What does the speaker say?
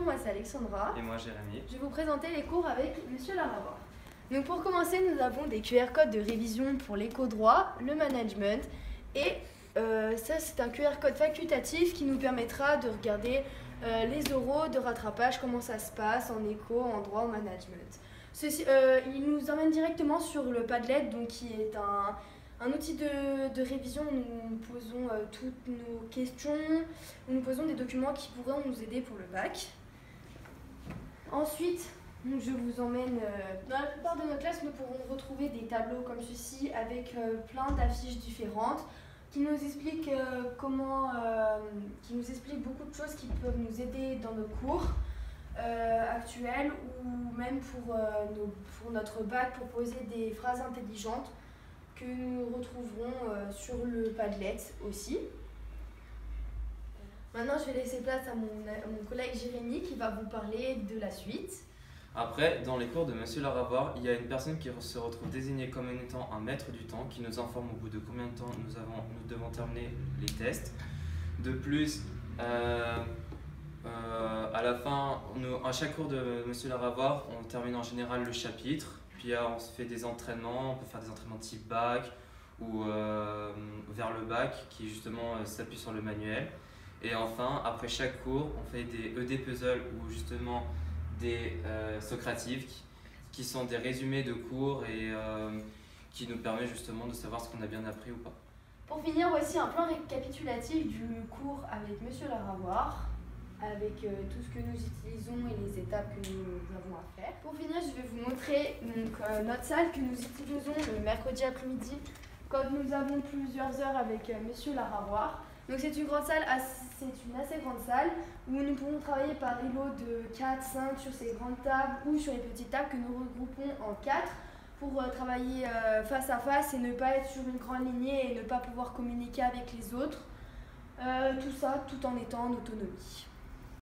moi c'est Alexandra. Et moi Jérémy. Je vais vous présenter les cours avec Monsieur Laravoir. Donc pour commencer, nous avons des QR codes de révision pour l'éco-droit, le management et ça c'est un QR code facultatif qui nous permettra de regarder les oraux de rattrapage, comment ça se passe en éco, en droit, en management. Il nous emmène directement sur le Padlet, donc qui est un outil de révision où nous posons toutes nos questions, où nous posons des documents qui pourront nous aider pour le bac. Ensuite, je vous emmène dans la plupart de nos classes, nous pourrons retrouver des tableaux comme ceci avec plein d'affiches différentes qui nous expliquent qui nous expliquent beaucoup de choses qui peuvent nous aider dans nos cours actuels ou même pour notre bac, pour poser des phrases intelligentes que nous retrouverons sur le Padlet aussi. Maintenant, je vais laisser place à mon collègue Jérémy qui va vous parler de la suite. Après, dans les cours de Monsieur Laravoir, il y a une personne qui se retrouve désignée comme étant un maître du temps qui nous informe au bout de combien de temps nous devons terminer les tests. De plus, à la fin, à chaque cours de Monsieur Laravoir, on termine en général le chapitre, puis on se fait des entraînements, on peut faire des entraînements type bac ou vers le bac qui justement s'appuie sur le manuel. Et enfin, après chaque cours, on fait des ED puzzles ou justement des socratives qui sont des résumés de cours et qui nous permettent justement de savoir ce qu'on a bien appris ou pas. Pour finir, voici un plan récapitulatif du cours avec Monsieur Laravoir, avec tout ce que nous utilisons et les étapes que nous avons à faire. Pour finir, je vais vous montrer notre salle que nous utilisons le mercredi après-midi quand nous avons plusieurs heures avec Monsieur Laravoir. Donc c'est une assez grande salle où nous pouvons travailler par îlot de 4, 5 sur ces grandes tables ou sur les petites tables que nous regroupons en 4 pour travailler face à face et ne pas être sur une grande lignée et ne pas pouvoir communiquer avec les autres. Tout ça tout en étant en autonomie.